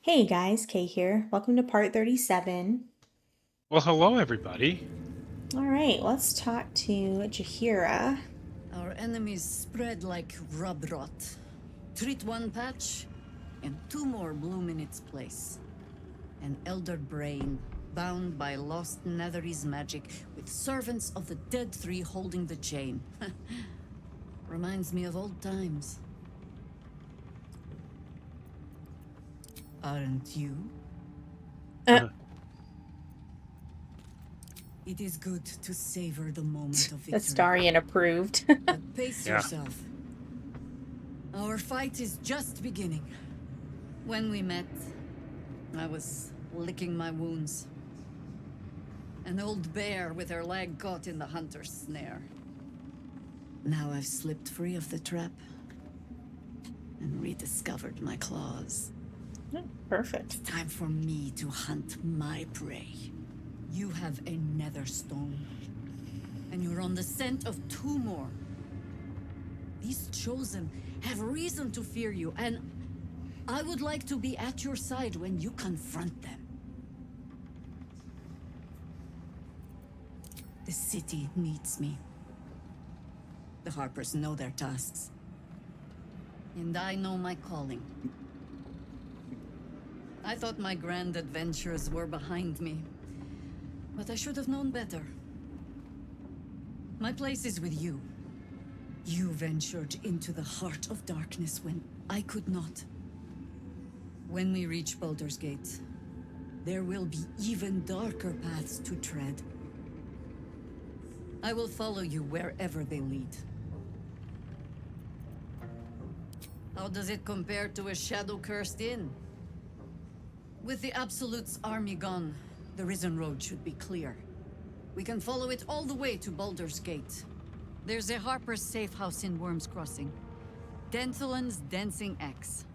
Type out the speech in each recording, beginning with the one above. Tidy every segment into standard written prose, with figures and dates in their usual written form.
Hey guys, Kay here. Welcome to part 37. Well, hello, everybody. All right, let's talk to Jahira. Our enemies spread like rub rot. Treat one patch, and two more bloom in its place. An elder brain, bound by lost Netherese magic, with servants of the dead three holding the chain. Reminds me of old times. Aren't you? Uh, It is good to savor the moment of that's victory. Darian approved. But pace Yeah. yourself. Our fight is just beginning. When we met, I was licking my wounds. An old bear with her leg caught in the hunter's snare. Now I've slipped free of the trap and rediscovered my claws. Perfect. Time for me to hunt my prey. You have a nether stone, and you're on the scent of two more. These chosen have reason to fear you, and I would like to be at your side when you confront them. The city needs me. The Harpers know their tasks. And I know my calling. I thought my grand adventures were behind me. But I should have known better. My place is with you. You ventured into the heart of darkness when I could not. When we reach Baldur's Gate, there will be even darker paths to tread. I will follow you wherever they lead. How does it compare to a shadow-cursed inn? With the Absolute's army gone, the Risen Road should be clear. We can follow it all the way to Baldur's Gate. There's a Harper's safe house in Worm's Crossing. Denthelin's Dancing X.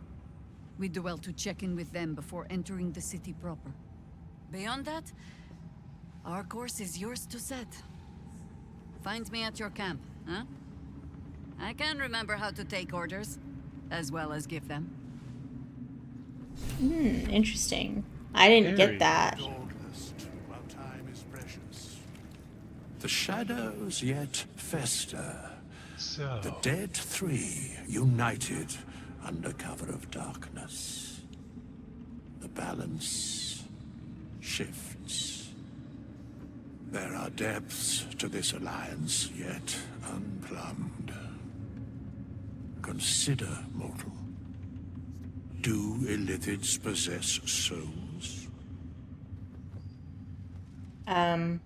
We do well to check in with them before entering the city proper. Beyond that, our course is yours to set. Find me at your camp, huh? I can remember how to take orders, as well as give them. Interesting. I didn't get Very. that. Darkness, while time is precious. The shadows yet fester. The So, dead three united under cover of darkness. The balance shifts. There are depths to this alliance yet unplumbed. Consider, mortal. Do Illithids possess souls? Um,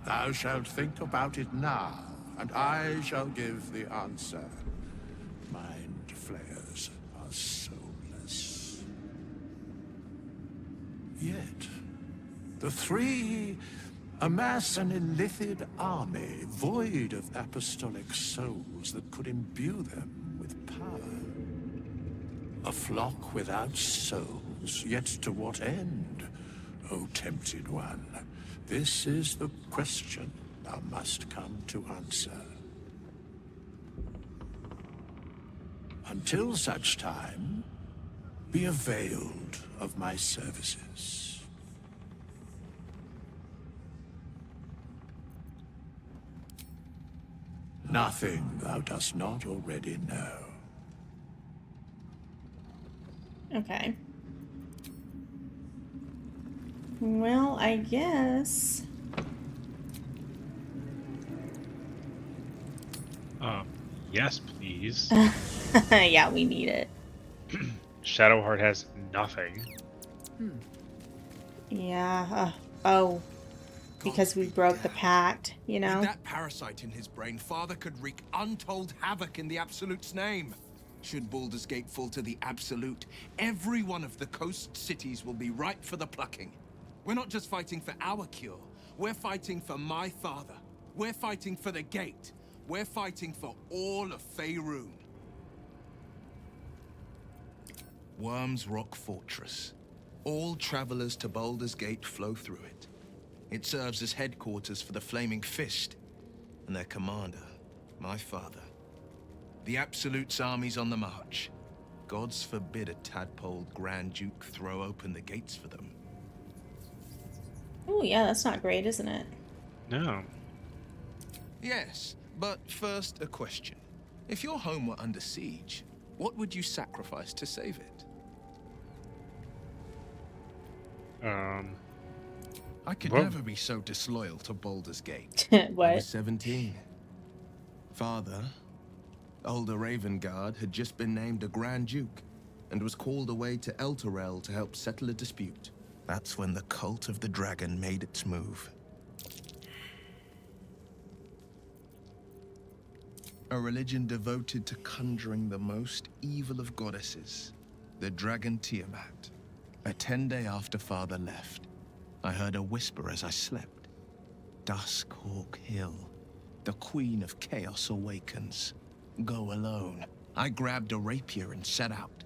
Thou shalt think about it now, and I shall give the answer. Mind flayers are soulless. Yet, the three amass an Illithid army void of apostolic souls that could imbue them with power. A flock without souls, yet to what end, O tempted one? This is the question thou must come to answer. Until such time, be availed of my services. Nothing thou dost not already know. okay. Well, I guess. yes, please. Yeah, we need it. Shadowheart has nothing. Yeah. Oh, because we broke the pact, you With know? that parasite in his brain, Father could wreak untold havoc in the Absolute's name. Should Baldur's Gate fall to the Absolute, every one of the coast cities will be ripe for the plucking. We're not just fighting for our cure, we're fighting for my father. We're fighting for the Gate. We're fighting for all of Faerun. Worm's Rock Fortress. All travelers to Baldur's Gate flow through it. It serves as headquarters for the Flaming Fist and their commander, my father. The Absolute's army's on the march. Gods forbid a tadpole Grand Duke throw open the gates for them. Oh, yeah, that's not great, isn't it? No. Yes, but first a question. If your home were under siege, what would you sacrifice to save it? I could Well- never be so disloyal to Baldur's Gate. What? I was 17. Father, older Ravengard, had just been named a Grand Duke and was called away to Elturel to help settle a dispute. That's when the cult of the dragon made its move. A religion devoted to conjuring the most evil of goddesses, the dragon Tiamat. A 10-day after Father left, I heard a whisper as I slept. Duskhawk Hill, the Queen of Chaos awakens. Go alone. I grabbed a rapier and set out.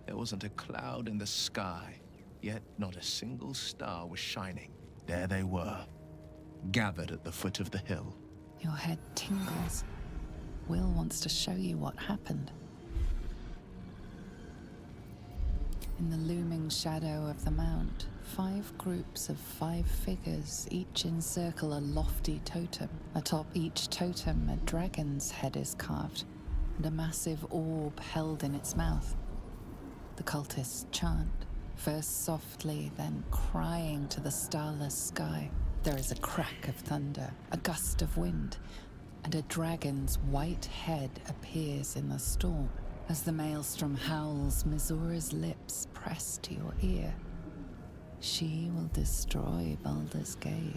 There wasn't a cloud in the sky, yet not a single star was shining. There they were, gathered at the foot of the hill. Your head tingles. Will wants to show you what happened. In the looming shadow of the mount, 5 groups of 5 figures each encircle a lofty totem. Atop each totem, a dragon's head is carved, and a massive orb held in its mouth. The cultists chant, first softly, then crying to the starless sky. There is a crack of thunder, a gust of wind, and a dragon's white head appears in the storm. As the maelstrom howls, Mizora's lips press to your ear. She will destroy Baldur's Gate.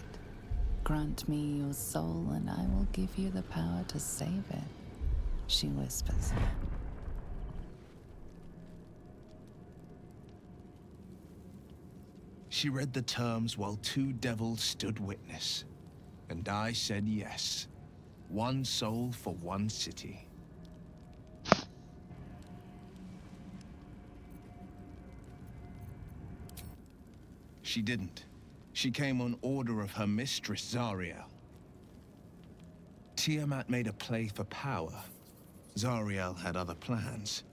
Grant me your soul, and I will give you the power to save it, she whispers. She read the terms while 2 devils stood witness, and I said yes. 1 soul for 1 city. She didn't. She came on order of her mistress, Zariel. Tiamat made a play for power. Zariel had other plans.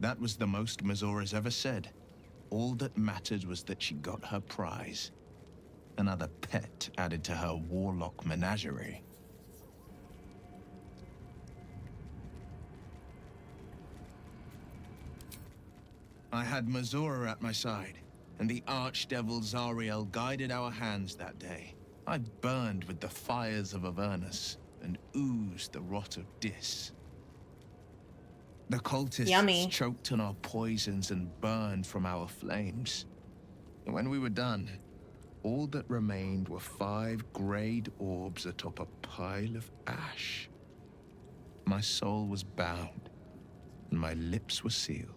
That was the most Mizora's ever said. All that mattered was that she got her prize. Another pet added to her warlock menagerie. I had Mizora at my side, and the archdevil Zariel guided our hands that day. I burned with the fires of Avernus and oozed the rot of Dis. The cultists Yummy. choked on our poisons and burned from our flames. And when we were done, all that remained were 5 grayed orbs atop a pile of ash. My soul was bound, and my lips were sealed.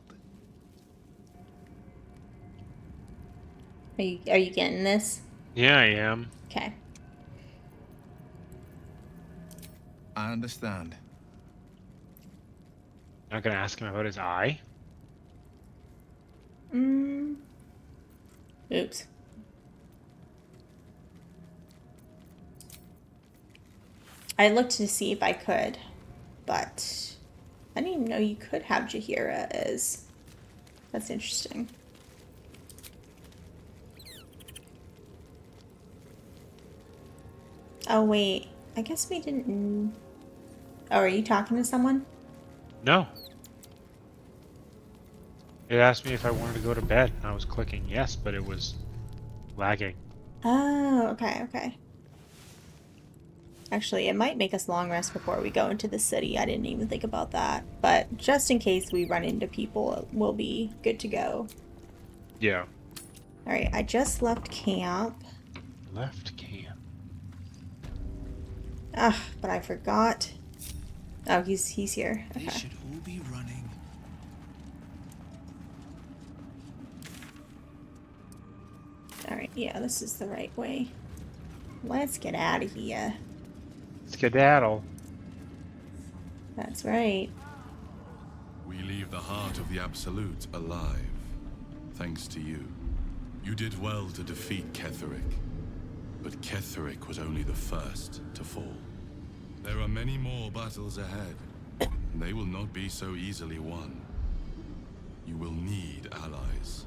Are you getting this? Yeah, I am. Okay. I understand. Not gonna ask him about his eye. Oops. I looked to see if I could, but I didn't even know you could have Jaheira as. That's interesting. Oh, wait. I guess we didn't... Oh, are you talking to someone? No. It asked me if I wanted to go to bed. I was clicking yes, but it was lagging. Oh, okay, okay. Actually, it might make us long rest before we go into the city. I didn't even think about that. But just in case we run into people, we'll be good to go. Yeah. Alright, I just left camp. Left camp. Ah, but I forgot. Oh, he's here. They Okay. should all be running. Alright, yeah, this is the right way. Let's get out of here. Skedaddle. That's right. We leave the heart of the Absolute alive, thanks to you. You did well to defeat Ketheric, but Ketheric was only the first to fall. There are many more battles ahead. They will not be so easily won. You will need allies.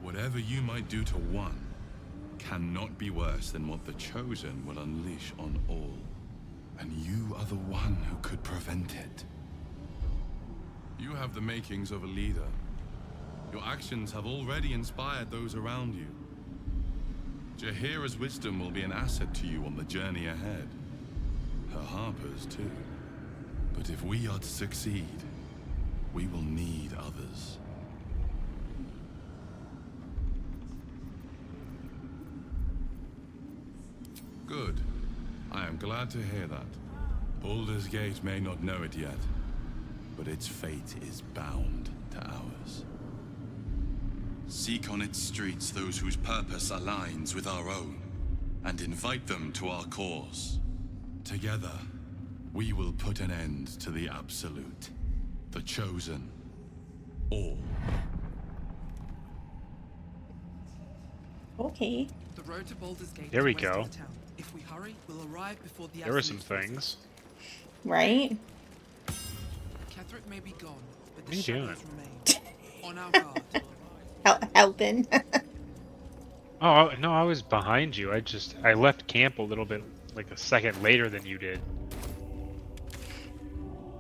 Whatever you might do to one cannot be worse than what the Chosen will unleash on all. And you are the one who could prevent it. You have the makings of a leader. Your actions have already inspired those around you. Jaheira's wisdom will be an asset to you on the journey ahead. Her Harper's too. But if we are to succeed, we will need others. Good. I am glad to hear that. Baldur's Gate may not know it yet, but its fate is bound to ours. Seek on its streets those whose purpose aligns with our own, and invite them to our cause. Together, we will put an end to the Absolute, the Chosen, all. Okay. The road to Baldur's Gate There we is west go. of the town. If we hurry, we'll arrive before the There were some Absolute things. Right? Ketheric may be gone, but What are the you shadows doing? remain. On our guard. Helping. Oh, no, I was behind you. I left camp a little bit, like a second later than you did.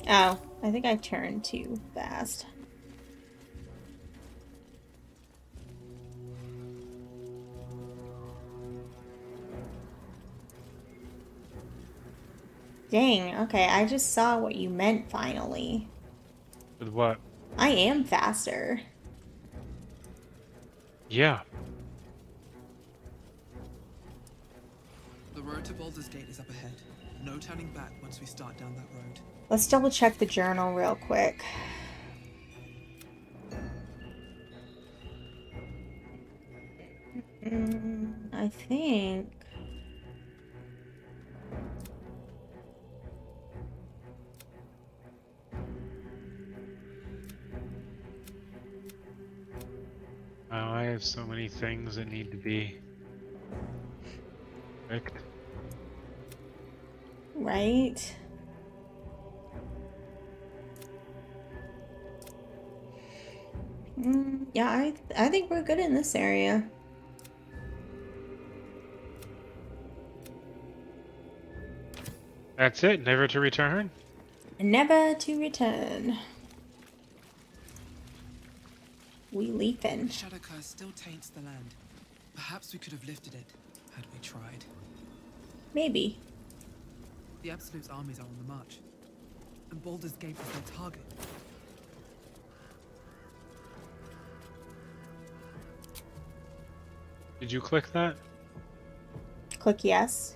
Oh, I think I turned too fast. Dang, okay, I just saw what you meant finally. With what? I am faster. Yeah. The road to Baldur's Gate is up ahead. No turning back once we start down that road. Let's double check the journal real quick. I think... Oh, I have so many things that need to be fixed. Right? Yeah, I think we're good in this area. That's it, never to return? Never to return. We The leapin'. shadow curse still taints the land. Perhaps we could have lifted it, had we tried. Maybe. The Absolute's armies are on the march, and Baldur's Gate is their target. Did you click that? Click yes.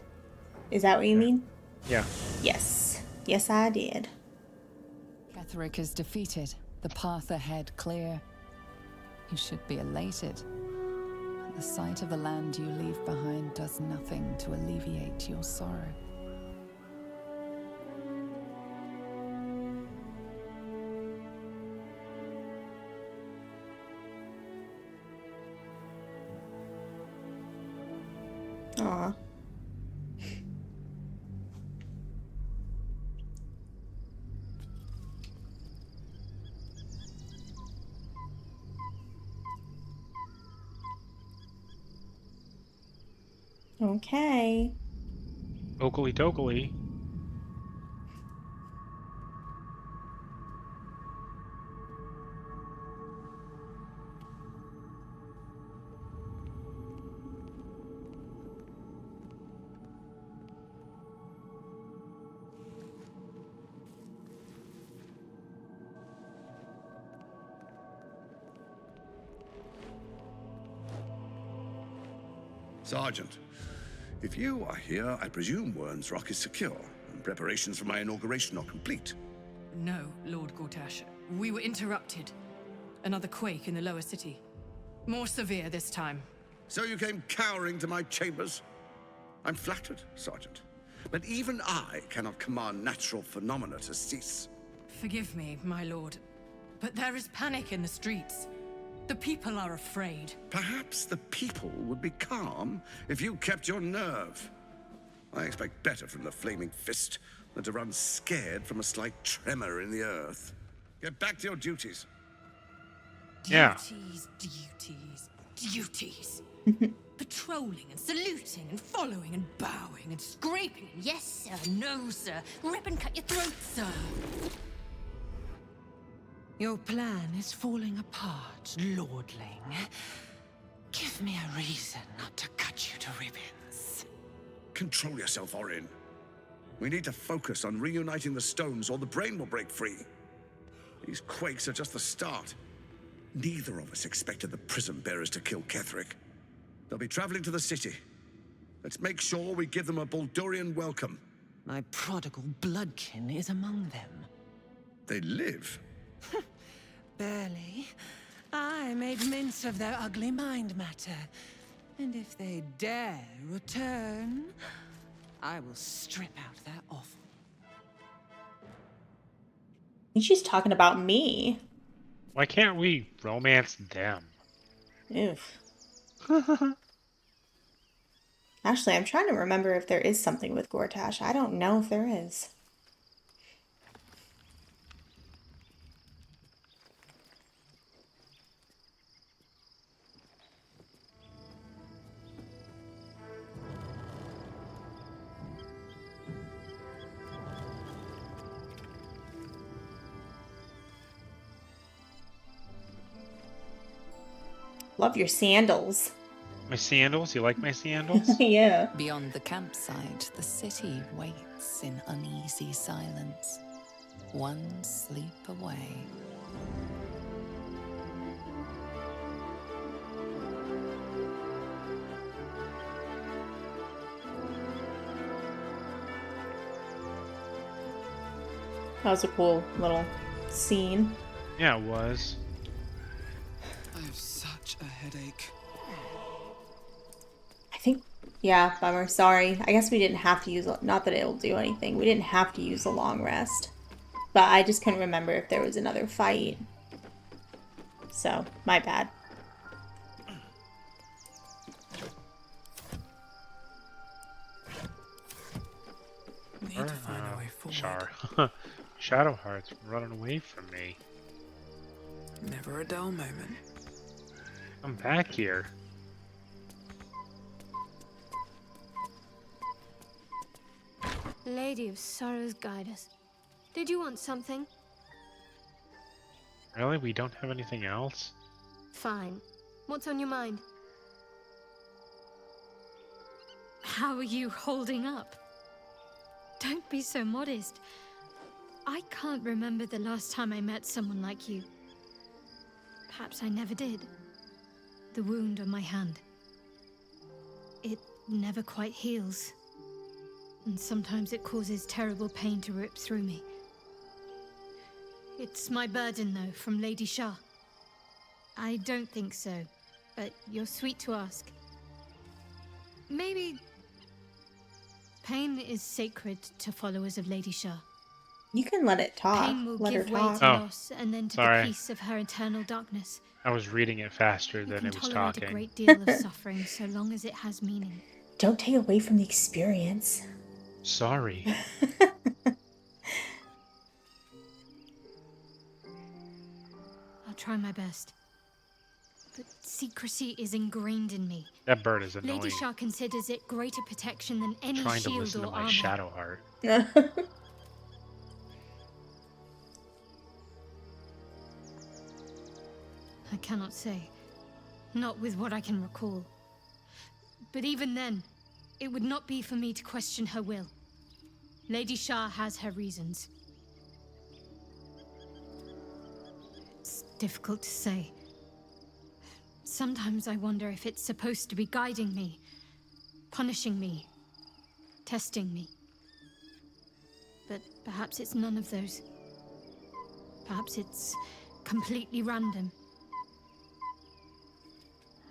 Is that what you mean? Yeah. Yes. Yes, I did. Ketheric is defeated, the path ahead clear. You should be elated. But the sight of the land you leave behind does nothing to alleviate your sorrow. Aw. Okay. Oakley dokley. Sergeant, if you are here, I presume Wern's Rock is secure, and preparations for my inauguration are complete. No, Lord Gortash. We were interrupted. Another quake in the lower city. More severe this time. So you came cowering to my chambers? I'm flattered, Sergeant. But even I cannot command natural phenomena to cease. Forgive me, my lord, but there is panic in the streets. The people are afraid. Perhaps the people would be calm if you kept your nerve. I expect better from the Flaming Fist than to run scared from a slight tremor in the earth. Get back to your duties. Yeah. Duties. Patrolling and saluting and following and bowing and scraping. Yes, sir. No, sir. Rip and cut your throat, sir. Your plan is falling apart, lordling. Give me a reason not to cut you to ribbons. Control yourself, Orin. We need to focus on reuniting the stones or the brain will break free. These quakes are just the start. Neither of us expected the prison bearers to kill Ketheric. They'll be traveling to the city. Let's make sure we give them a Baldurian welcome. My prodigal bloodkin is among them. They live. Barely. I made mince of their ugly mind matter. And if they dare return, I will strip out their offal. I think she's talking about me. Why can't we romance them? Oof. Actually, I'm trying to remember if there is something with Gortash. I don't know if there is. Love your sandals. My sandals? You like my sandals? Yeah. Beyond the campsite, the city waits in uneasy silence, one sleep away. That was a cool little scene. Yeah, it was. I have such a headache. I think, yeah, bummer. Sorry. I guess we didn't have to use, not that it'll do anything. We didn't have to use a long rest. But I just couldn't remember if there was another fight. So, my bad. Need to find a way forward. Shadowheart's running away from me. Never a dull moment. I'm back here. Lady of Sorrows, guide us. Did you want something? Really? We don't have anything else? Fine. What's on your mind? How are you holding up? Don't be so modest. I can't remember the last time I met someone like you. Perhaps I never did. The wound on my hand. It never quite heals. And sometimes it causes terrible pain to rip through me. It's my burden, though, from Lady Shah. I don't think so, but you're sweet to ask. Maybe... Pain is sacred to followers of Lady Shah. You can let it talk. Pain will Let her give way talk. to loss and then to sorry. the peace of her eternal darkness. I was reading it faster You than can it was tolerate talking. a great deal of suffering so long as it has meaning. Don't take away from the experience. Sorry. I'll try my best. But secrecy is ingrained in me. That bird is annoying. Lady Shah considers it greater protection than any Trying to shield listen to or my armor. Shadowheart. I cannot say. Not with what I can recall. But even then, it would not be for me to question her will. Lady Shah has her reasons. It's difficult to say. Sometimes I wonder if it's supposed to be guiding me, punishing me, testing me. But perhaps it's none of those. Perhaps it's completely random.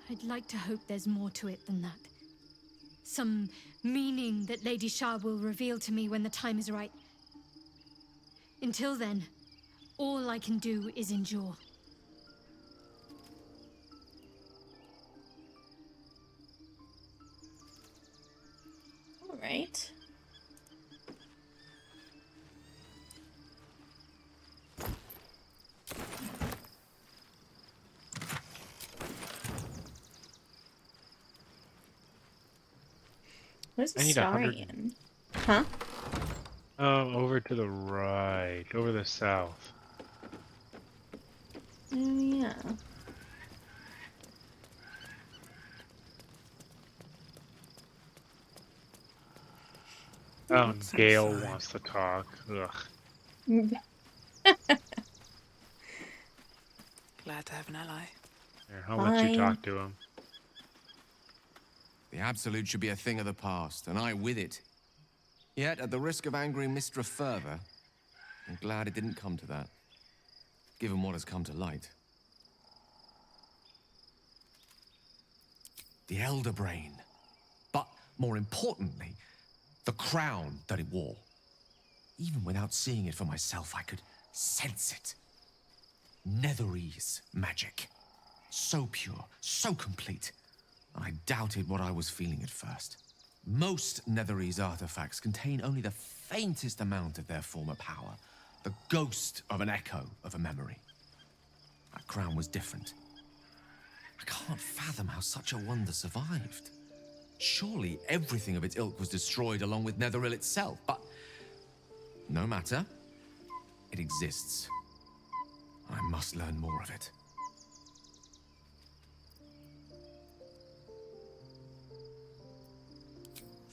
I'd like to hope there's more to it than that. Some meaning that Lady Shah will reveal to me when the time is right. Until then, all I can do is endure. right. Where's the I need 100. Starian? Huh? Oh, over to the right, over the south. Oh, yeah. Oh, What's Gale inside? wants to talk. Ugh. Glad to have an ally. Here, I'll let you Fine. talk to him. The Absolute should be a thing of the past, and I with it. Yet, at the risk of angering Mistra further, I'm glad it didn't come to that, given what has come to light. The Elder Brain. But, more importantly, the crown that it wore. Even without seeing it for myself, I could sense it. Netherese magic. So pure, so complete. I doubted what I was feeling at first. Most Netherese artifacts contain only the faintest amount of their former power. The ghost of an echo of a memory. That crown was different. I can't fathom how such a wonder survived. Surely everything of its ilk was destroyed along with Netheril itself, but no matter. It exists. I must learn more of it.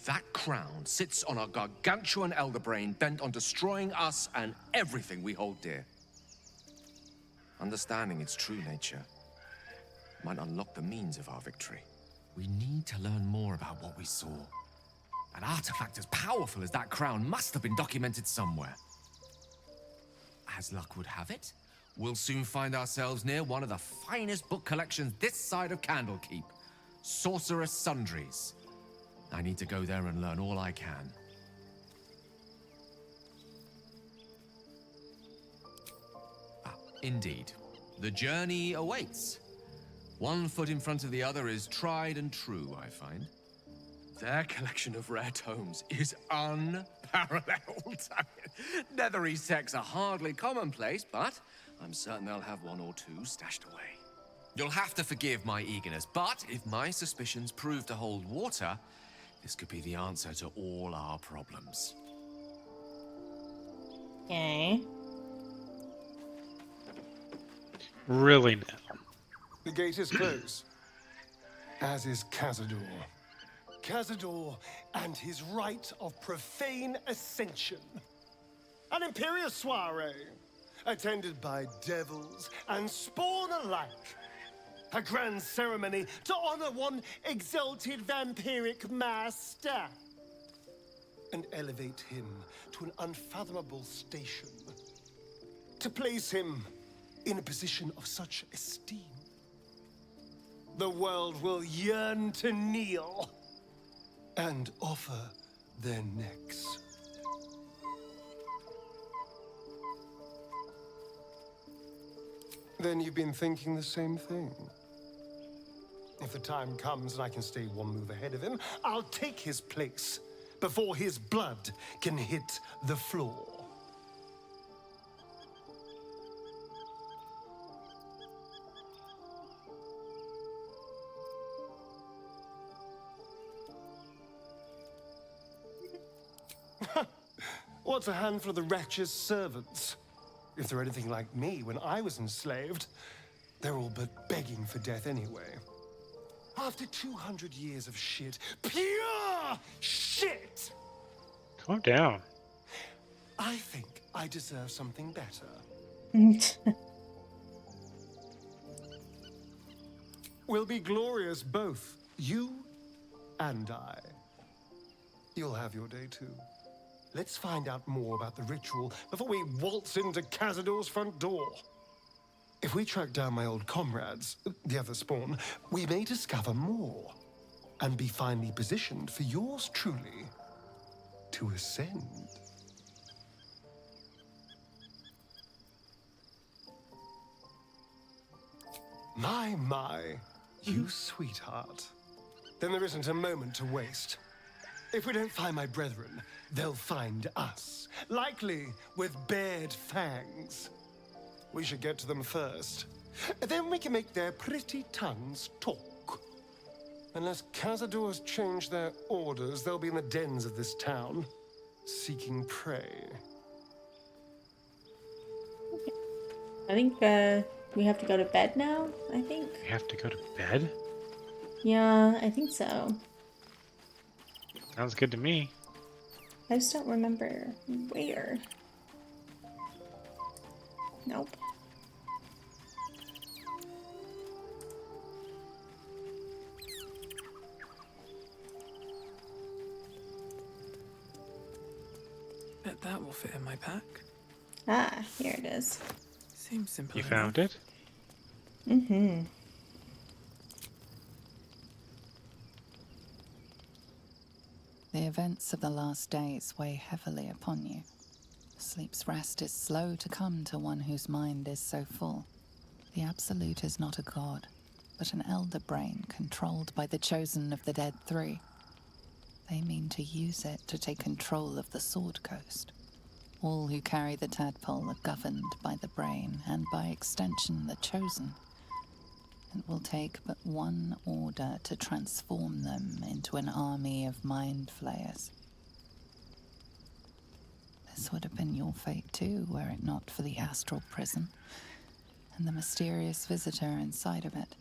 That crown sits on a gargantuan elder brain bent on destroying us and everything we hold dear. Understanding its true nature might unlock the means of our victory. We need to learn more about what we saw. An artifact as powerful as that crown must have been documented somewhere. As luck would have it, we'll soon find ourselves near one of the finest book collections this side of Candlekeep. Sorcerous Sundries. I need to go there and learn all I can. Indeed. The journey awaits. One foot in front of the other is tried and true, I find. Their collection of rare tomes is unparalleled. Netherese texts are hardly commonplace, but I'm certain they'll have one or two stashed away. You'll have to forgive my eagerness, but if my suspicions prove to hold water, this could be the answer to all our problems. Okay. Really now. The gate is closed, as is Cazador. Cazador and his rite of profane ascension. An imperial soiree, attended by devils and spawn alike. A grand ceremony to honor one exalted vampiric master. And elevate him to an unfathomable station. To place him in a position of such esteem. The world will yearn to kneel and offer their necks. Then you've been thinking the same thing. If the time comes and I can stay one move ahead of him, I'll take his place before his blood can hit the floor. What's a handful of the wretch's servants? If they're anything like me when I was enslaved, they're all but begging for death anyway. After 200 years of shit, pure shit! Calm down. I think I deserve something better. We'll be glorious both, you and I. You'll have your day too. Let's find out more about the ritual before we waltz into Cazador's front door. If we track down my old comrades, the other spawn, we may discover more and be finally positioned for yours truly to ascend. My, you sweetheart. Then there isn't a moment to waste. If we don't find my brethren, they'll find us. Likely with bared fangs. We should get to them first. Then we can make their pretty tongues talk. Unless Cazadors change their orders, they'll be in the dens of this town, seeking prey. I think we have to go to bed now, I think. We have to go to bed? Yeah, I think so. Sounds good to me. I just don't remember where. Nope. Bet that will fit in my pack. Ah, here it is. Seems simple. You enough. found it? Mm-hmm. The events of the last days weigh heavily upon you. Sleep's rest is slow to come to one whose mind is so full. The Absolute is not a god, but an elder brain controlled by the chosen of the Dead Three. They mean to use it to take control of the Sword Coast. All who carry the tadpole are governed by the brain, and by extension the chosen. It will take but one order to transform them into an army of mind flayers. This would have been your fate too, were it not for the astral prison and the mysterious visitor inside of it.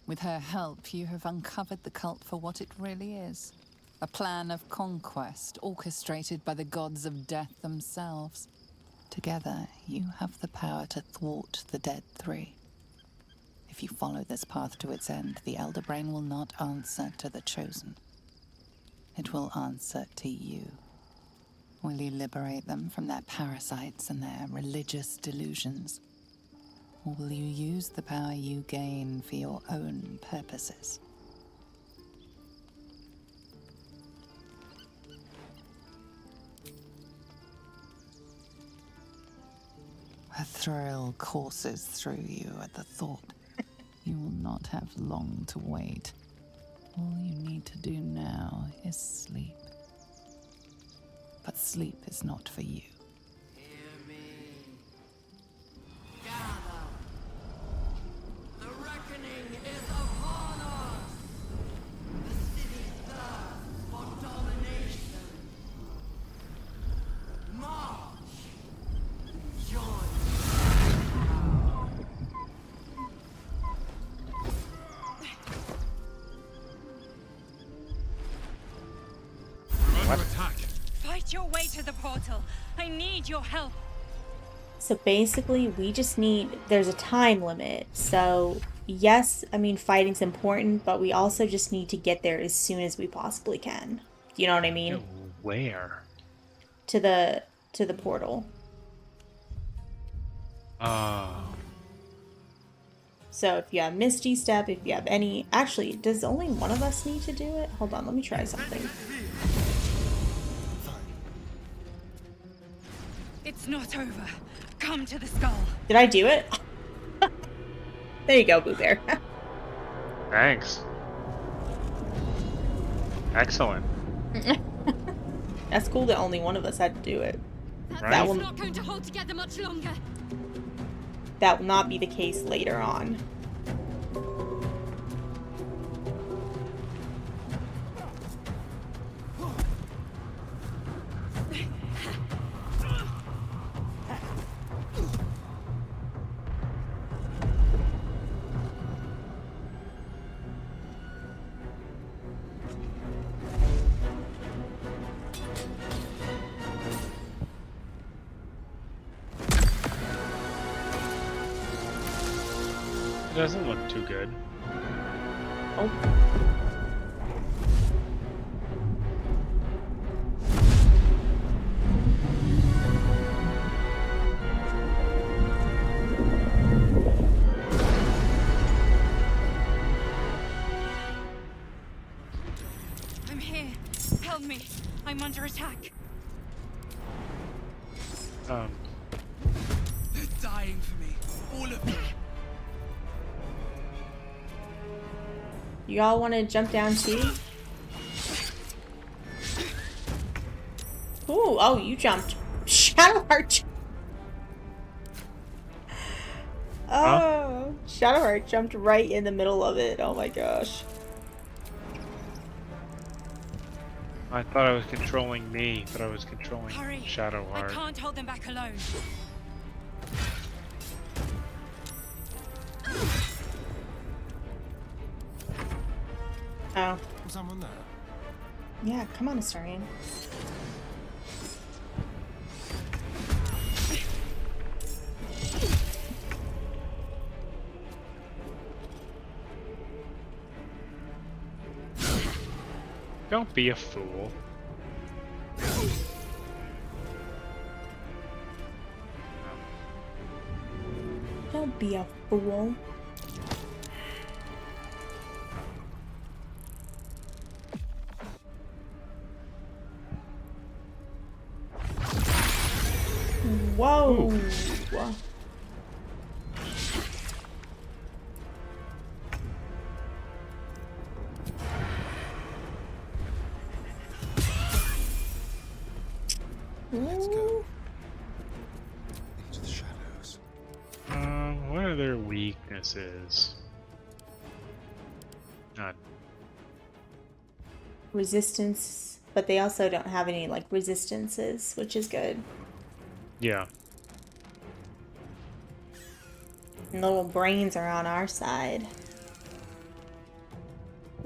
With her help, you have uncovered the cult for what it really is. A plan of conquest orchestrated by the gods of death themselves. Together, you have the power to thwart the Dead Three. If you follow this path to its end, the Elder Brain will not answer to the Chosen. It will answer to you. Will you liberate them from their parasites and their religious delusions? Or will you use the power you gain for your own purposes? A thrill courses through you at the thought. You will not have long to wait. All you need to do now is sleep. But sleep is not for you. Hear me. Gather. The reckoning is upon us. The city thirsts for domination. March. Join. We're under attack. Fight your way to the portal. I need your help. So basically, we just need... There's a time limit. So, yes, I mean, fighting's important, but we also just need to get there as soon as we possibly can. Do you know what I mean? Where? To the portal. Oh. So if you have Misty Step, if you have any... Actually, does only one of us need to do it? Hold on, let me try something. It's not over. Come to the skull. Did I do it? There you go, Boo Bear. Thanks. Excellent. That's cool that only one of us had to do it. Right. That will It's not going to hold together much longer. That will not be the case later on. It doesn't look too good. Oh. I'm here. Help me. I'm under attack. They're dying for me. All of them. You all want to jump down too? Ooh, oh, you jumped. Shadowheart. Oh, Shadowheart jumped right in the middle of it. Oh my gosh. I thought I was controlling me, but I was controlling Hurry! I Shadowheart. can't hold them back alone. Oh. Was someone there? Yeah, come on, Astarion. Don't be a fool. Don't be a fool. Whoa. Ooh. Let's go into the shadows. What are their weaknesses? None. Resistance, but they also don't have any like resistances, which is good. Yeah. And the little brains are on our side.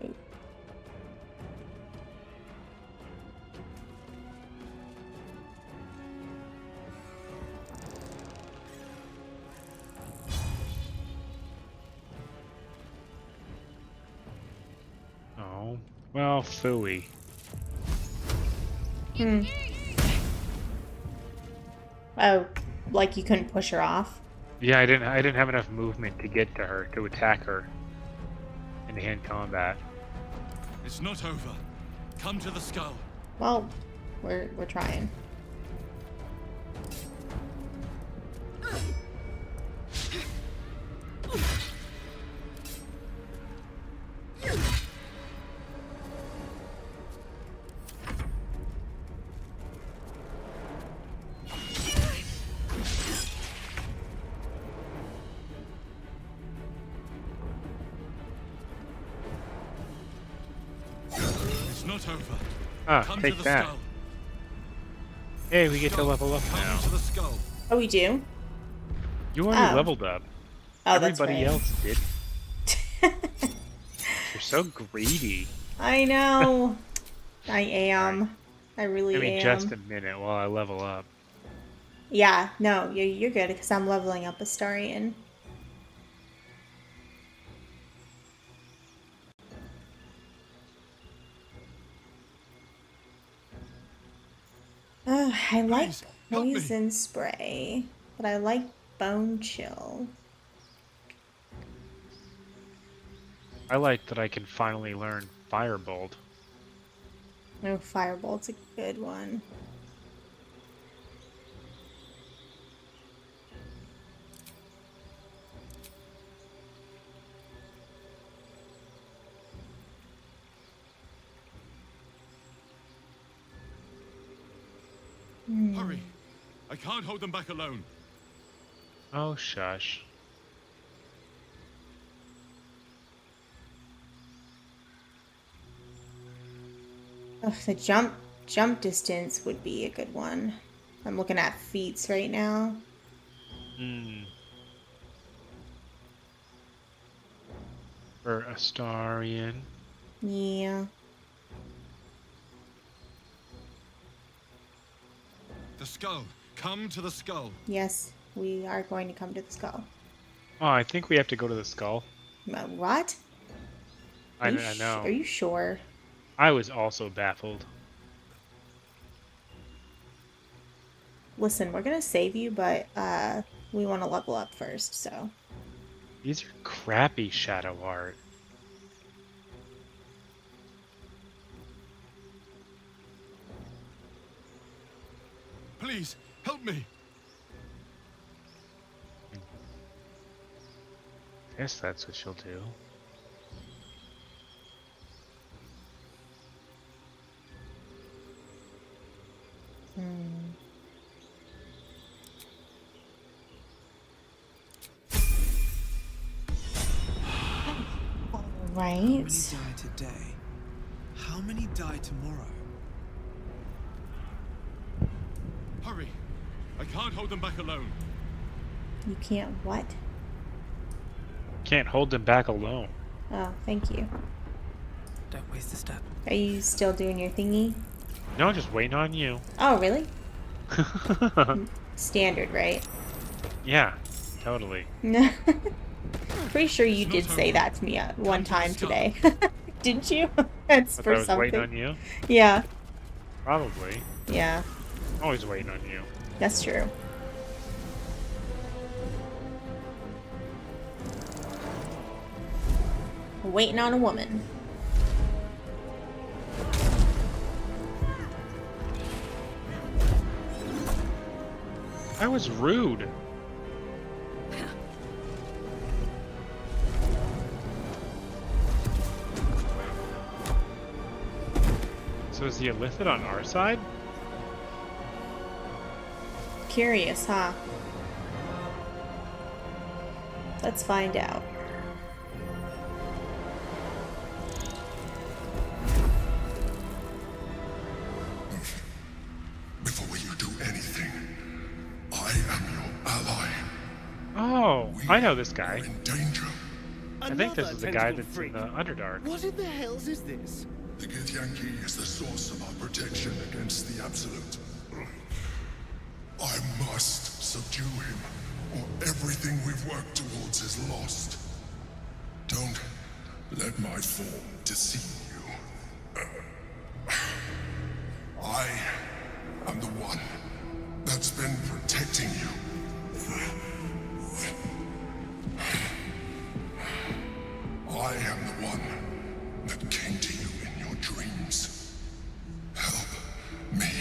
Ooh. Oh. Well, phooey. Hmm. Oh, like you couldn't push her off? Yeah, I didn't have enough movement to get to her, to attack her in hand combat. It's not over. Come to the skull. Well, we're trying. It's not over. Ah, Come take to the that. skull. Hey, we get to level up Come now. to the skull. Oh, we do? You already Oh. leveled up. Oh, that's Everybody right. else did. You're so greedy. I know. I am. I really Give me am. just a minute while I level up. Yeah, no, you're good because I'm leveling up Astarion. I like Please, help me. poison spray, but I like bone chill. I like that I can finally learn Firebolt. No, Firebolt's a good one. Hurry. I can't hold them back alone. Oh, shush. Ugh, the jump distance would be a good one. I'm looking at feats right now. Hmm. For Astarion. Yeah. The skull. Come to the skull. Yes, we are going to come to the skull. Oh, I think we have to go to the skull. What? I Are know. you sure? I was also baffled. Listen, we're gonna save you, but we want to level up first, so. These are crappy shadow art. Please, help me. Guess that's what she'll do. How many Right? die today? How many die tomorrow? Hurry! I can't hold them back alone. You can't what? Can't hold them back alone. Oh, thank you. Don't waste a step. Are you still doing your thingy? No, just waiting on you. Oh, really? Standard, right? Yeah, totally. Pretty sure you did say that to me one time today. Didn't you? It's If for I was something. waiting on you? Yeah. Probably. Yeah. Always waiting on you. That's true. Waiting on a woman. I was rude. So is the Illithid on our side? Curious, huh? Let's find out. Before you do anything, I am your ally. Oh, I know this guy. In danger. I think this is the guy that's in the Underdark. What in the hells is this? The Githyanki is the source of our protection against the Absolute. I must subdue him, or everything we've worked towards is lost. Don't let my form deceive you. I am the one that's been protecting you. I am the one that came to you in your dreams. Help me.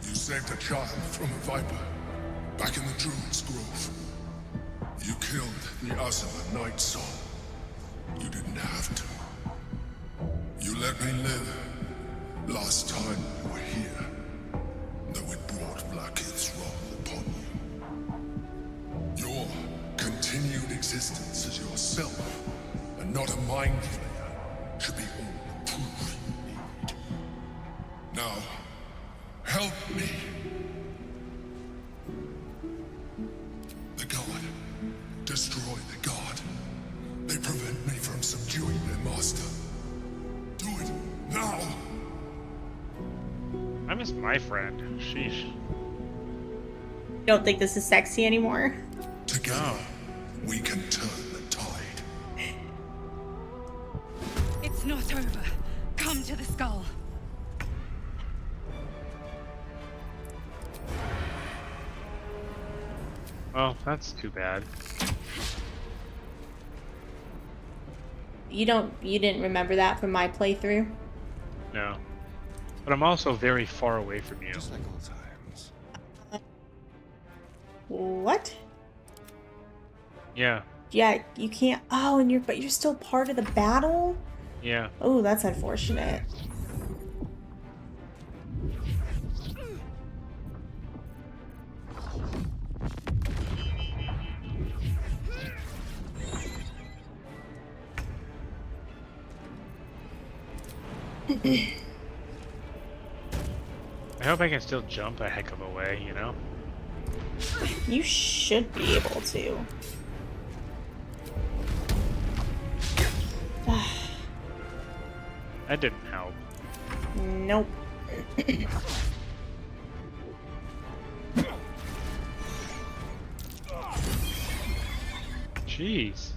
You saved a child from a viper, back in the Druid's Grove. You killed the Asala Night Song. You didn't have to. You let me live. Last time you were here, though it brought Blackheath's wrath upon you. Your continued existence as yourself, and not a mind flayer, should be all the proof you need. Now, help me. The God. Destroy the God. They prevent me from subduing their master. Do it now! I miss my friend. Sheesh. Don't think this is sexy anymore. Together, we can turn the tide. It's not over. Come to the skull. Well, that's too bad. You didn't remember that from my playthrough? No. But I'm also very far away from you. Just like old times. What? Yeah. Yeah, you can't. Oh, and but you're still part of the battle? Yeah. Oh, that's unfortunate. I hope I can still jump a heck of a way, you know? You should be able to. That didn't help. Nope. Jeez.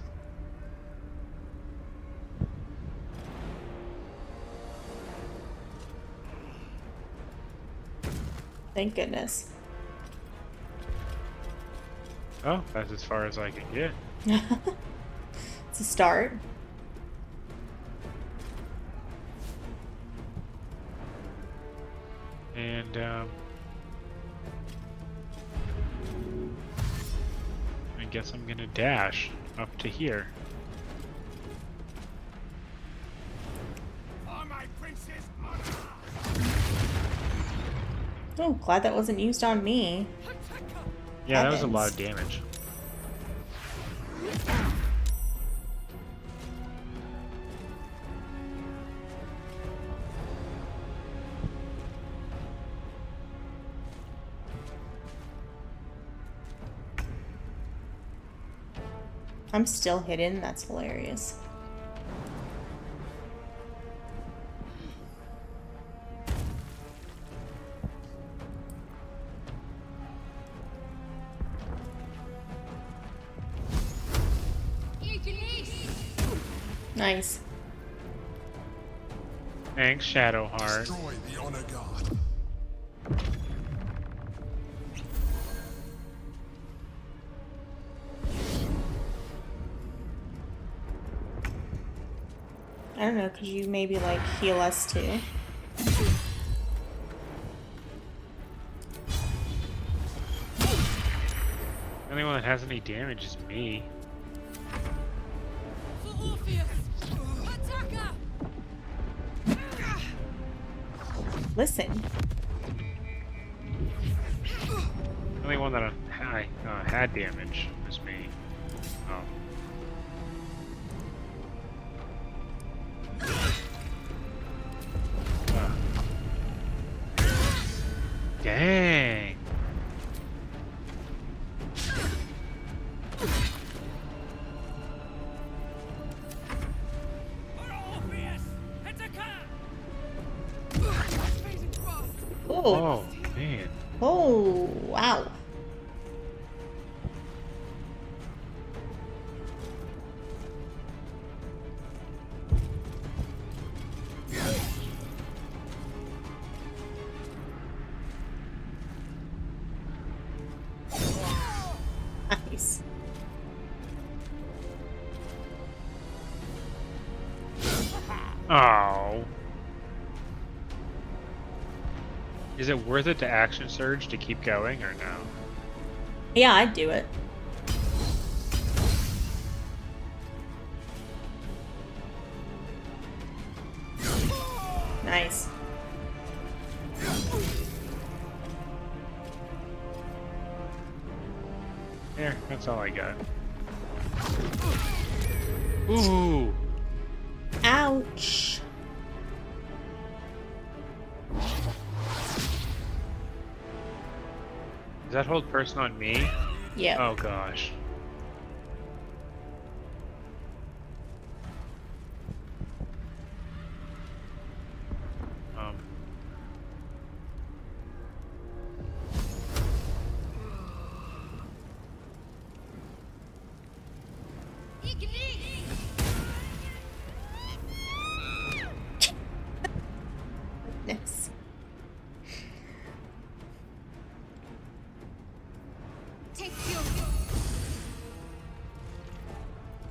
Thank goodness. Oh, that's as far as I can get. It's a start. And, I guess I'm gonna dash up to here. Oh, glad that wasn't used on me. Yeah, that was a lot Heavens. of damage. I'm still hidden. That's hilarious. Nice. Thanks, Shadowheart. Destroy the honor guard. I don't know, could you maybe like heal us too? The only one that has any damage is me. Listen. The only one that had damage was me. Oh. Dang. Oh, man. Oh, wow. Nice. Oh. Is it worth it to action surge to keep going or no? Yeah, I'd do it. Nice. There, that's all I got. Ooh. Ouch. Does that hold person on me? Yeah. Oh gosh. Goodness.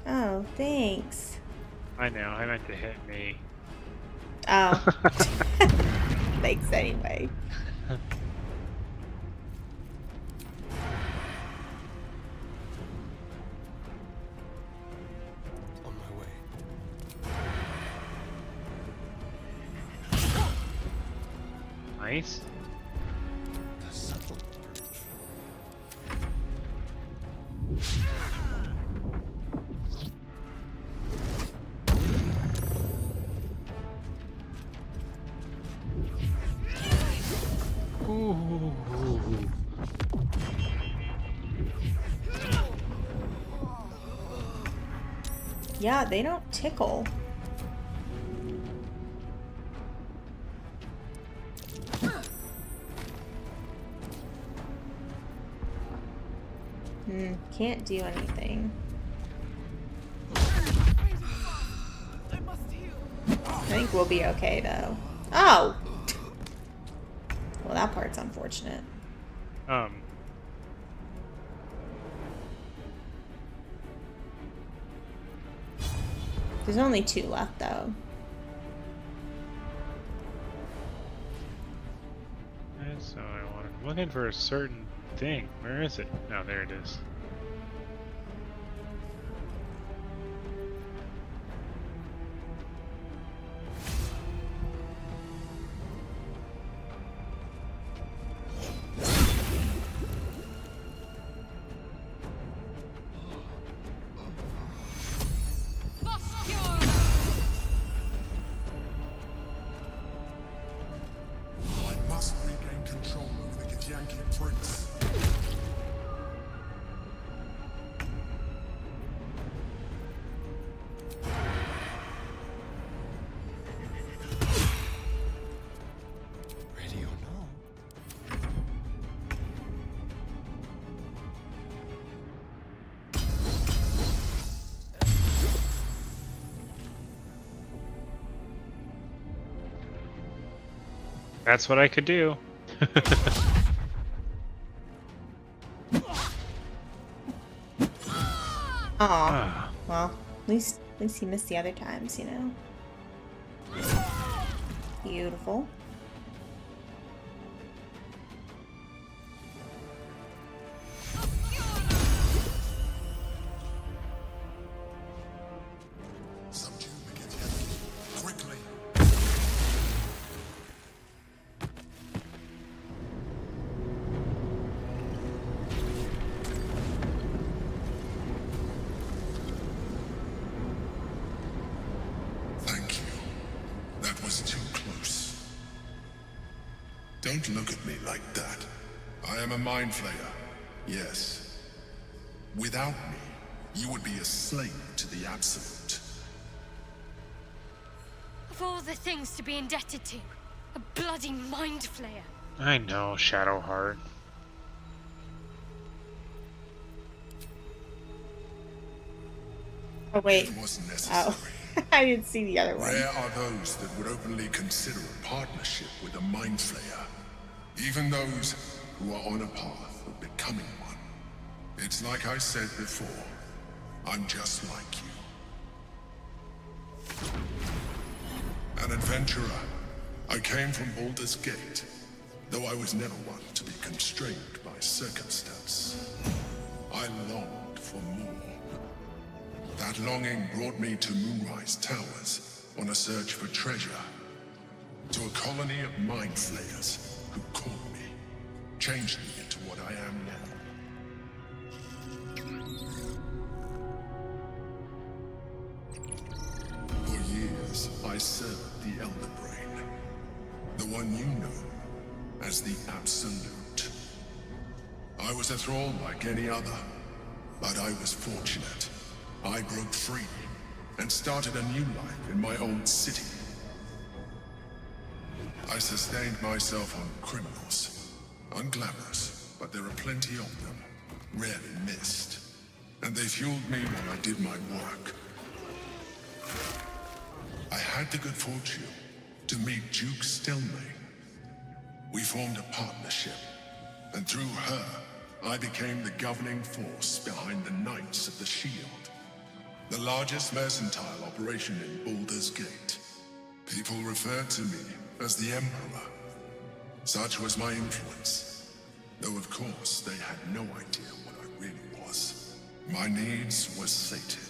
Oh, thanks. I know, I meant to hit me. Oh. Thanks anyway. On my way. Nice. The subtle Ooh. Yeah, they don't tickle. Can't do anything. I think we'll be okay though. Oh! Well, that part's unfortunate. There's only 2 left though. That's what I wanted. I'm looking for a certain thing. Where is it? Oh, there it is. Yankee prince. Ready or not? That's what I could do. Aw. Well, at least he missed the other times, you know. Beautiful. Subdue begins Yankee. Quickly. Thank you. That was too close. Don't look at me like that. I am a mind flayer. Yes. Without me, you would be a slave to the Absolute. Of all the things to be indebted to, a bloody mind flayer. I know, Shadowheart. Oh wait. It wasn't necessary. Oh, I didn't see the other one. Rare are those that would openly consider a partnership with a mind flayer. Even those who are on a path of becoming one. It's like I said before. I'm just like you. An adventurer. I came from Baldur's Gate, though I was never one to be constrained by circumstance. I longed for more. That longing brought me to Moonrise Towers on a search for treasure. To a colony of mind flayers who caught me, changed me into what I am now. For years, I served the Elder Brain. The one you know as the Absolute. I was a thrall like any other, but I was fortunate. I broke free and started a new life in my own city. I sustained myself on criminals. Unglamorous, but there are plenty of them, rarely missed. And they fueled me while I did my work. I had the good fortune to meet Duke Stelmane. We formed a partnership, and through her, I became the governing force behind the Knights of the Shield. The largest mercantile operation in Baldur's Gate. People referred to me as the Emperor. Such was my influence. Though of course they had no idea what I really was. My needs were sated.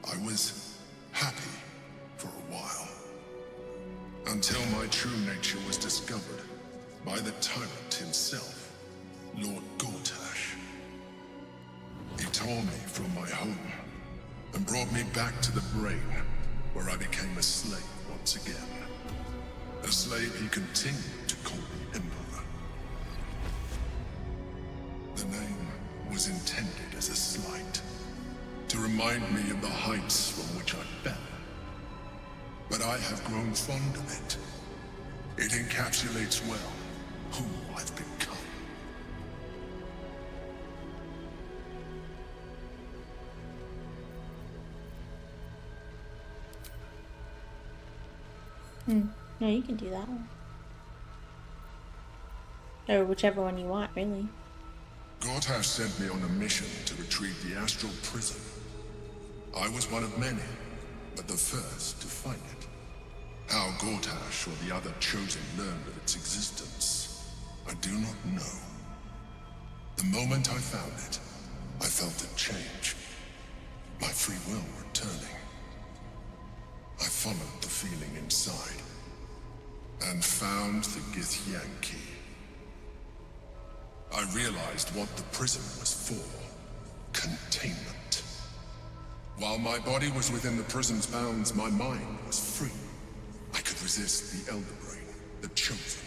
I was happy for a while. Until my true nature was discovered by the tyrant himself, Lord Gortash. He tore me from my home and brought me back to the Brain, where I became a slave once again. A slave he continued to call me Emperor. The name was intended as a slight, to remind me of the heights from which I fell. But I have grown fond of it. It encapsulates well who I've become. No, you can do that one. Or whichever one you want, really. Gortash sent me on a mission to retrieve the astral prism. I was one of many, but the first to find it. How Gortash or the other chosen learned of its existence, I do not know. The moment I found it, I felt it change. My free will returning. I followed the feeling inside, and found the Githyanki. Key. I realized what the prism was for. Containment. While my body was within the prism's bounds, my mind was free. I could resist the Elder Brain, the Chosen.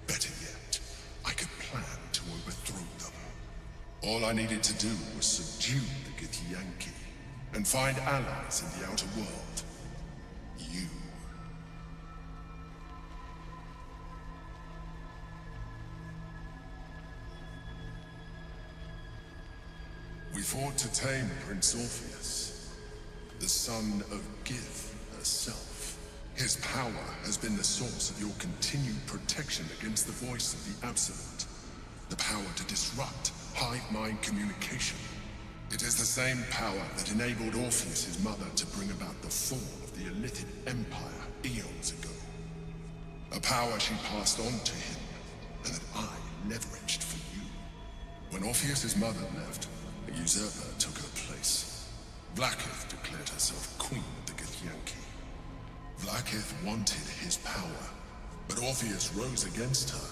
Better yet, I could All I needed to do was subdue the Githyanki and find allies in the outer world. You. We fought to tame Prince Orpheus, the son of Gith herself. His power has been the source of your continued protection against the voice of the Absolute. The power to disrupt hive-mind communication. It is the same power that enabled Orpheus's mother to bring about the fall of the Illithid Empire eons ago. A power she passed on to him, and that I leveraged for you. When Orpheus's mother left, a usurper took her place. Vlaakith declared herself queen of the Githyanki. Vlaakith wanted his power, but Orpheus rose against her,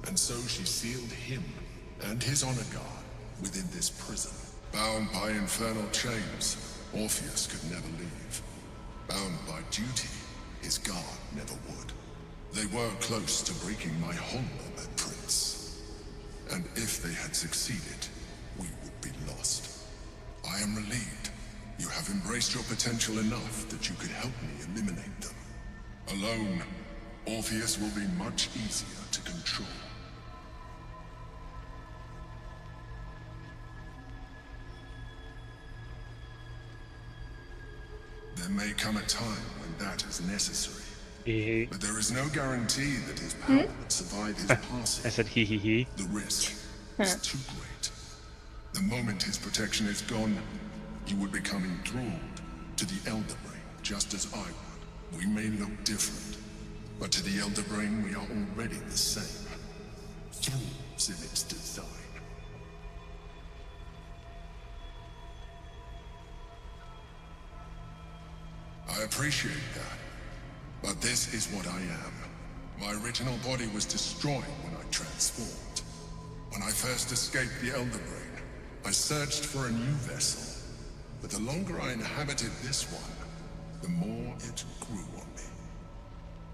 and so she sealed him and his honor guard within this prison. Bound by infernal chains, Orpheus could never leave. Bound by duty, his guard never would. They were close to breaking my hold on that prince. And if they had succeeded, we would be lost. I am relieved. You have embraced your potential enough that you could help me eliminate them. Alone, Orpheus will be much easier to control. There may come a time when that is necessary. But there is no guarantee that his power would survive his passing. I said he. The risk is too great. The moment his protection is gone, you would become enthralled to the Elder Brain, just as I would. We may look different, but to the Elder Brain we are already the same. Fools in its design. I appreciate that, but this is what I am. My original body was destroyed when I transformed. When I first escaped the Elder Brain, I searched for a new vessel. But the longer I inhabited this one, the more it grew on me.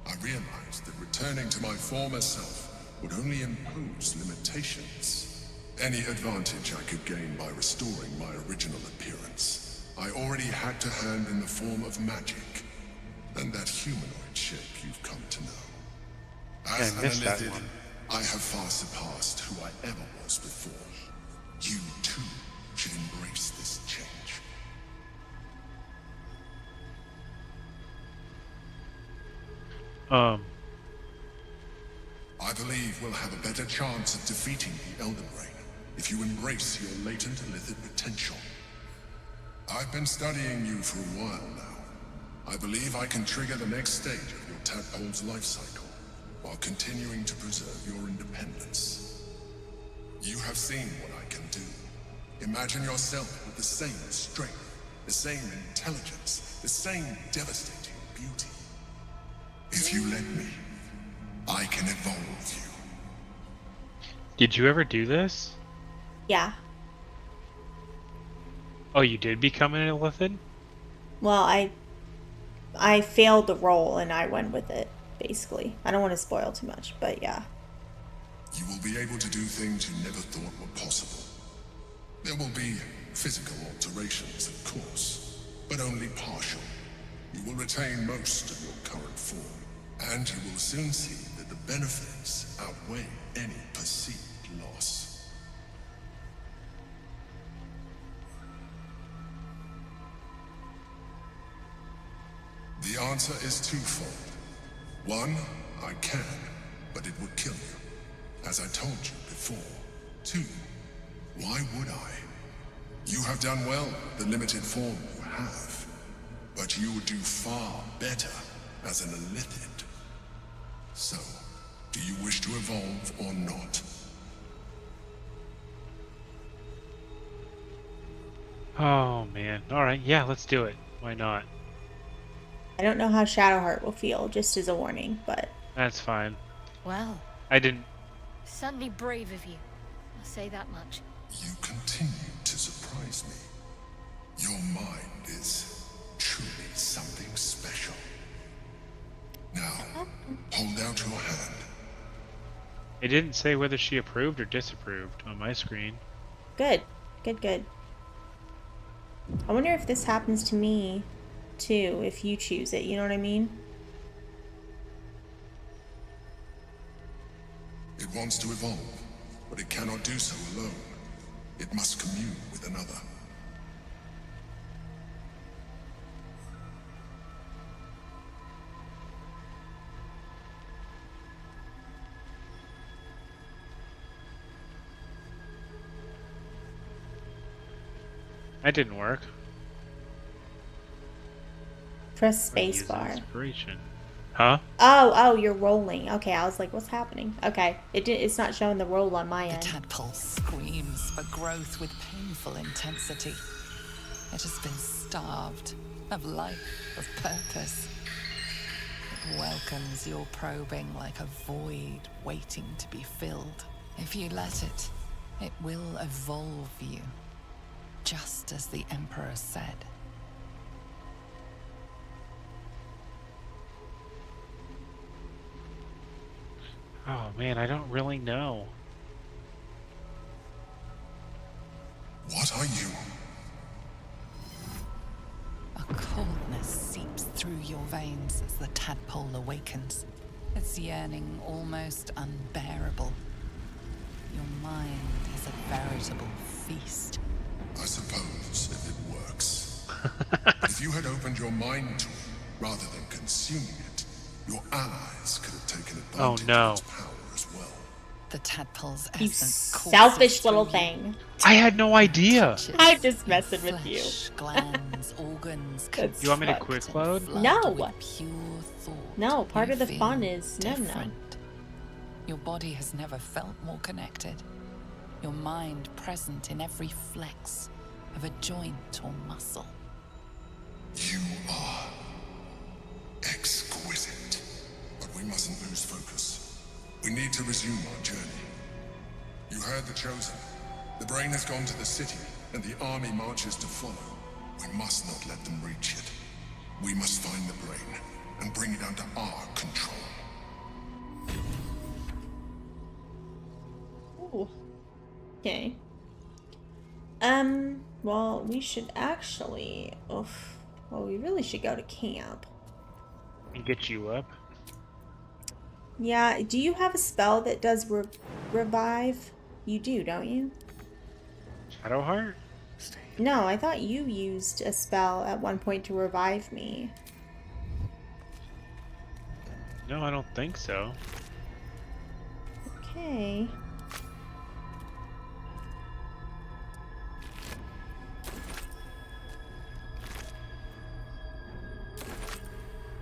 I realized that returning to my former self would only impose limitations. Any advantage I could gain by restoring my original appearance, I already had to hand in the form of magic, and that humanoid shape you've come to know. As an Illithid, I have far surpassed who I ever was before. You, too, should embrace this change. I believe we'll have a better chance of defeating the Elder Brain if you embrace your latent Illithid potential. I've been studying you for a while now. I believe I can trigger the next stage of your tadpole's life cycle, while continuing to preserve your independence. You have seen what I can do. Imagine yourself with the same strength, the same intelligence, the same devastating beauty. If you let me, I can evolve you. Did you ever do this? Yeah. Oh, you did become an Illithid? Well, I failed the roll and I went with it, basically. I don't want to spoil too much, but yeah. You will be able to do things you never thought were possible. There will be physical alterations, of course, but only partial. You will retain most of your current form, and you will soon see that the benefits outweigh any perceived loss. The answer is twofold. One, I can, but it would kill you, as I told you before. Two, why would I? You have done well with the limited form you have, but you would do far better as an Illithid. So, do you wish to evolve or not? Oh man. Alright, yeah, let's do it. Why not? I don't know how Shadowheart will feel, just as a warning, but... That's fine. Well, I didn't... certainly brave of you. I'll say that much. You continue to surprise me. Your mind is truly something special. Now, hold out your hand. It didn't say whether she approved or disapproved on my screen. Good. Good, good. I wonder if this happens to me, too, if you choose it. You know what I mean? It wants to evolve, but it cannot do so alone. It must commune with another. That didn't work. Press I use spacebar. inspiration. Huh? Oh, you're rolling. Okay, I was like, what's happening? Okay, it's not showing the roll on my end. The tadpole screams for growth with painful intensity. It has been starved of life, of purpose. It welcomes your probing like a void waiting to be filled. If you let it, it will evolve you, just as the Emperor said. Oh man, I don't really know. What are you? A coldness seeps through your veins as the tadpole awakens, its yearning almost unbearable. Your mind is a veritable feast. I suppose, if it works. But if you had opened your mind to it, rather than consuming it, your allies could have taken advantage of its power as well. The tadpole's You essence selfish little thing. I had no idea. I'm just messing with you. Glands, organs, You want me to quick load? No. pure thought. No, part You of the feel fun is no. different. Your body has never felt more connected. Your mind present in every flex of a joint or muscle. You are exquisite. But we mustn't lose focus. We need to resume our journey. You heard the Chosen. The brain has gone to the city, and the army marches to follow. We must not let them reach it. We must find the brain and bring it under our control. Ooh. Okay. Well, we should actually... well, we really should go to camp. And get you up. Yeah, do you have a spell that does revive? You do, don't you? Shadowheart? No, I thought you used a spell at one point to revive me. No, I don't think so. Okay.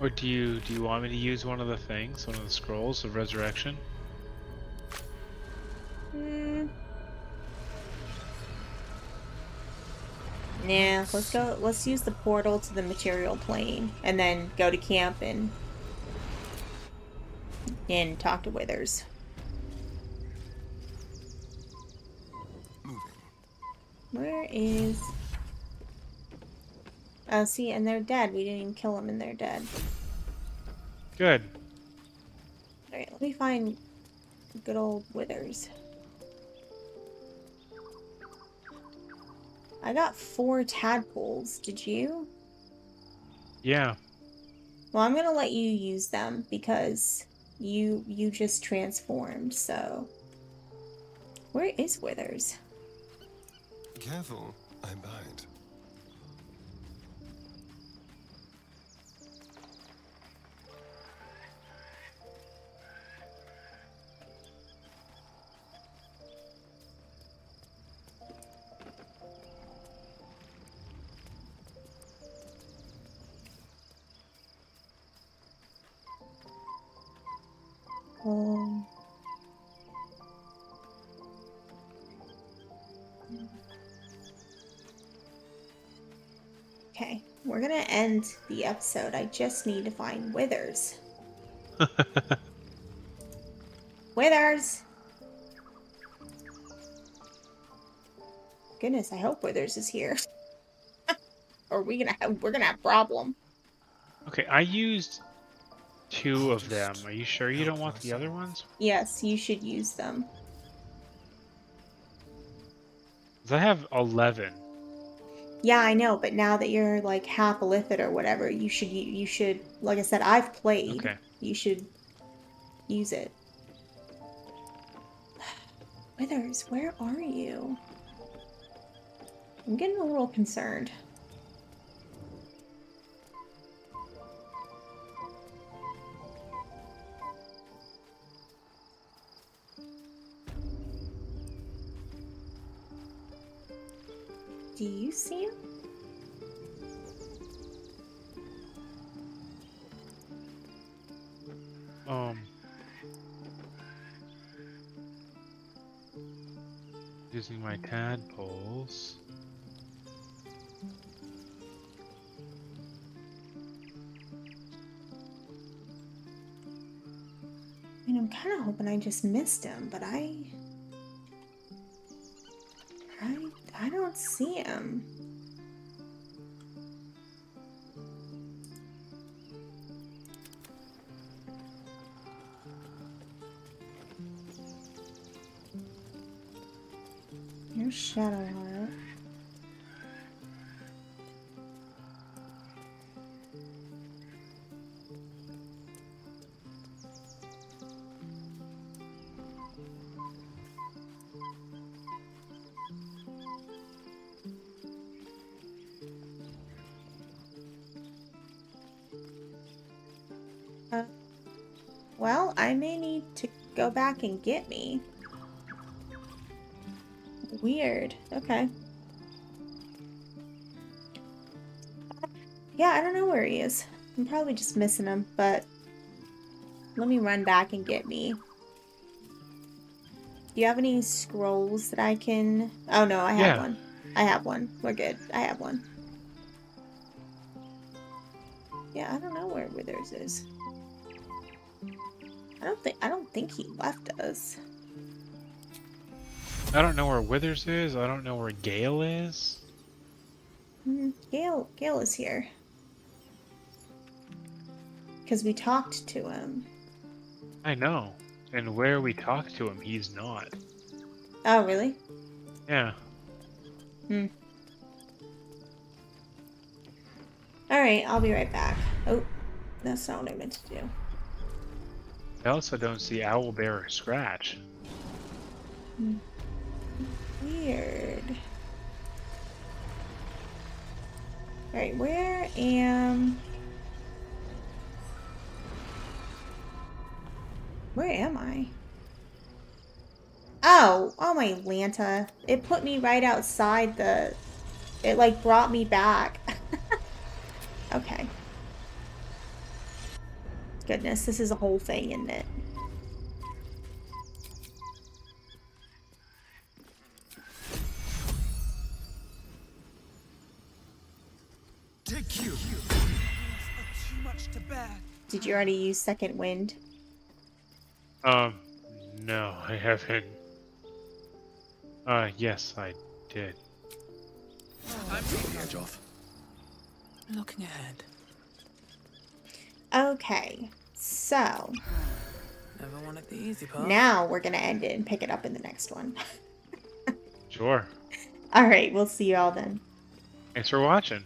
Or do you want me to use one of the things, one of the scrolls of resurrection? Nah, let's use the portal to the material plane and then go to camp and talk to Withers. Where is... Oh, see, and they're dead. We didn't even kill them and they're dead. Good. Alright, let me find good old Withers. I got 4 tadpoles. Did you? Yeah. Well, I'm gonna let you use them because you just transformed, so... Where is Withers? Careful, I bite. Okay, we're gonna end the episode. I just need to find Withers. Withers! Goodness, I hope Withers is here. Or we're gonna have a problem. Okay, I used 2 of them. Are you sure you don't want the other ones? Yes, you should use them. 'Cause I have 11. Yeah, I know, but now that you're like half illithid or whatever, you should, like I said, I've played. Okay. You should use it. Withers, where are you? I'm getting a little concerned. Do you see him? Using my tadpoles. I mean, I'm kind of hoping I just missed him, but I don't see him. Here's Shadowheart. Well, I may need to go back and get me. Weird. Okay. Yeah, I don't know where he is. I'm probably just missing him, but let me run back and get me. Do you have any scrolls that I can... Oh no, I have one. I have one. We're good. I have one. Yeah, I don't know where Withers is. I don't think he left us. I don't know where Withers is. I don't know where Gale is. Gale is here. Because we talked to him. I know. And where we talked to him, he's not. Oh, really? Yeah. Alright, I'll be right back. Oh, that's not what I meant to do. I also don't see Owlbear or Scratch. Weird. Alright, where am I? Oh my Lanta. It put me right outside the... It like brought me back. Okay. Goodness, this is a whole thing, isn't it? Take you. Too much to bear. Did you already use second wind? No, I haven't. Yes, I did. I'm taking the edge off. Looking ahead. Okay, so Never wanted the easy part. now we're gonna end it and pick it up in the next one. Sure. Alright, we'll see you all then. Thanks for watching.